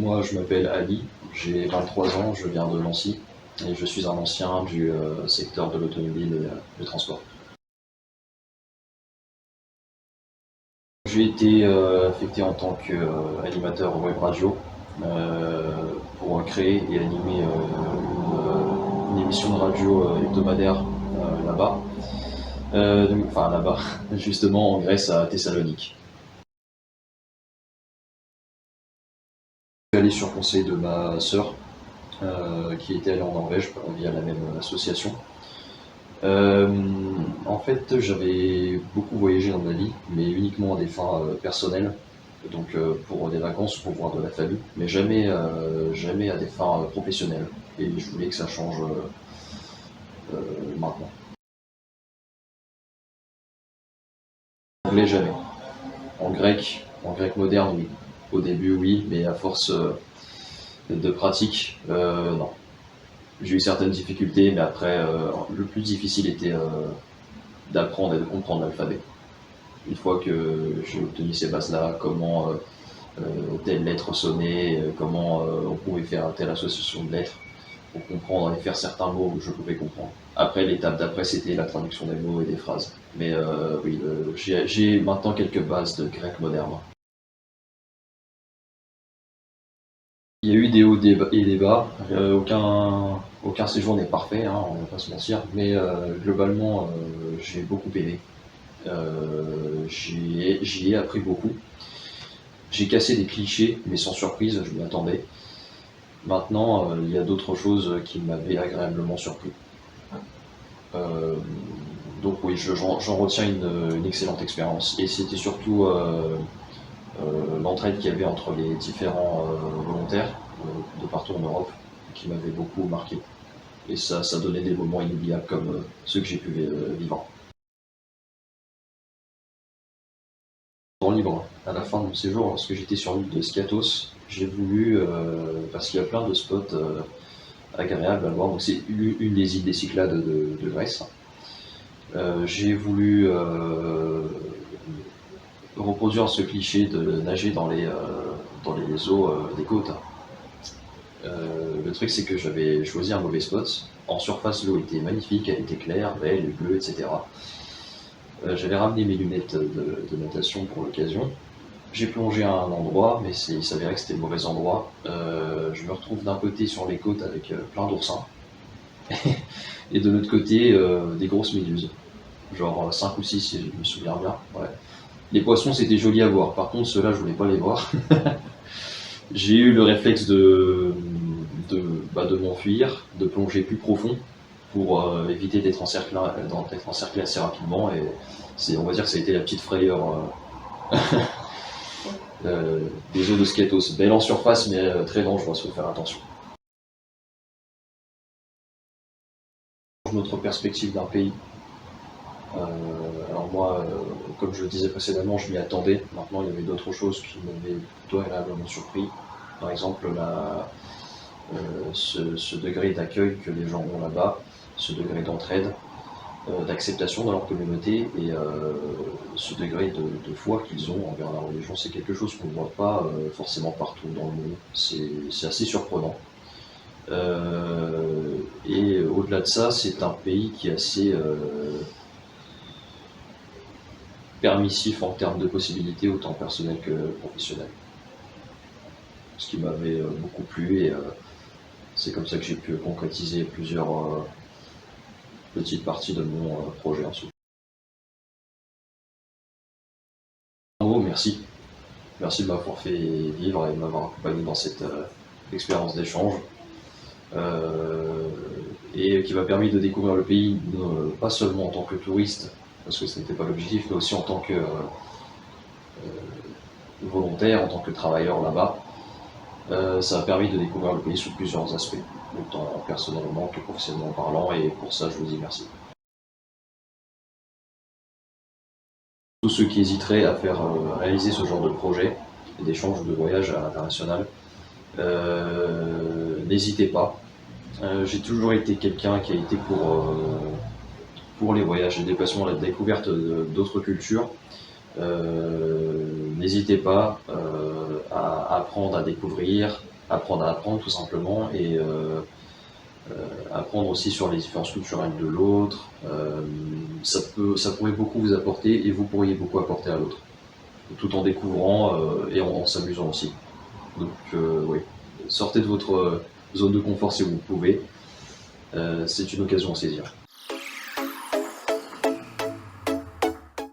Moi, je m'appelle Ali, j'ai 23 ans, je viens de Nancy et je suis un ancien du secteur de l'automobile et du transport. J'ai été affecté en tant qu'animateur web radio pour créer et animer une émission de radio hebdomadaire là-bas. Enfin là-bas, justement en Grèce à Thessalonique. Je suis allé sur conseil de ma sœur qui était allée en Norvège via la même association. En fait, j'avais beaucoup voyagé dans ma vie, mais uniquement à des fins personnelles, donc pour des vacances, pour voir de la famille, mais jamais à des fins professionnelles. Et je voulais que ça change maintenant. En anglais, jamais. En grec moderne, oui. Au début, oui, mais à force de pratique, non. J'ai eu certaines difficultés, mais après, le plus difficile était d'apprendre et de comprendre l'alphabet. Une fois que j'ai obtenu ces bases-là, comment telle lettre sonnait, comment on pouvait faire telle association de lettres pour comprendre et faire certains mots que je pouvais comprendre. Après, l'étape d'après, c'était la traduction des mots et des phrases. Mais oui, j'ai maintenant quelques bases de grec moderne. Il y a eu des hauts et des bas. Aucun séjour n'est parfait, hein, on ne va pas se mentir, mais globalement, j'ai beaucoup aimé. J'y ai appris beaucoup. J'ai cassé des clichés, mais sans surprise, je m'y attendais. Maintenant, il y a d'autres choses qui m'avaient agréablement surpris. Euh, donc oui, j'en retiens une excellente expérience. Et c'était surtout l'entraide qu'il y avait entre les différents volontaires de partout en Europe qui m'avait beaucoup marqué. Et ça donnait des moments inoubliables comme ceux que j'ai pu vivre. Temps libre. À la fin de mon séjour, lorsque j'étais sur l'île de Skiathos, j'ai voulu, parce qu'il y a plein de spots agréables à voir, donc c'est une des îles des Cyclades de Grèce. J'ai voulu reproduire ce cliché de nager dans les eaux des côtes. Le truc, c'est que j'avais choisi un mauvais spot. En surface, l'eau était magnifique, elle était claire, belle, bleue, etc. J'avais ramené mes lunettes de natation pour l'occasion. J'ai plongé à un endroit, mais il s'avérait que c'était le mauvais endroit. Je me retrouve d'un côté sur les côtes avec plein d'oursins, et de l'autre côté, des grosses méduses. Genre 5 ou 6, si je me souviens bien. Ouais. Les poissons, c'était joli à voir. Par contre, ceux-là, je voulais pas les voir. J'ai eu le réflexe de m'enfuir, de plonger plus profond pour éviter d'être encerclé assez rapidement. Et on va dire que ça a été la petite frayeur des eaux de Skiathos. Belle en surface, mais très dangereuse, il faut faire attention. Notre perspective d'un pays. Alors moi, comme je le disais précédemment, je m'y attendais. Maintenant, il y avait d'autres choses qui m'avaient plutôt agréablement surpris. Par exemple, ce degré d'accueil que les gens ont là-bas, ce degré d'entraide, d'acceptation dans leur communauté et ce degré de foi qu'ils ont envers la religion, c'est quelque chose qu'on ne voit pas forcément partout dans le monde. C'est assez surprenant. Et au-delà de ça, c'est un pays qui est assez permissif en termes de possibilités, autant personnelles que professionnelles. Ce qui m'avait beaucoup plu et c'est comme ça que j'ai pu concrétiser plusieurs petites parties de mon projet ensuite. En gros, merci. Merci de m'avoir fait vivre et de m'avoir accompagné dans cette expérience d'échange. Et qui m'a permis de découvrir le pays, pas seulement en tant que touriste, parce que ce n'était pas l'objectif, mais aussi en tant que volontaire, en tant que travailleur là-bas. Ça a permis de découvrir le pays sous plusieurs aspects, autant personnellement que professionnellement parlant, et pour ça je vous dis merci. Tous ceux qui hésiteraient à faire réaliser ce genre de projet, d'échange de voyage à l'international, n'hésitez pas. J'ai toujours été quelqu'un qui a été pour les voyages, les déplacements, la découverte d'autres cultures. N'hésitez pas à apprendre à découvrir, apprendre à apprendre tout simplement, et apprendre aussi sur les différences culturelles de l'autre. Ça pourrait beaucoup vous apporter et vous pourriez beaucoup apporter à l'autre, tout en découvrant et en s'amusant aussi. Donc oui, sortez de votre zone de confort si vous pouvez. C'est une occasion à saisir.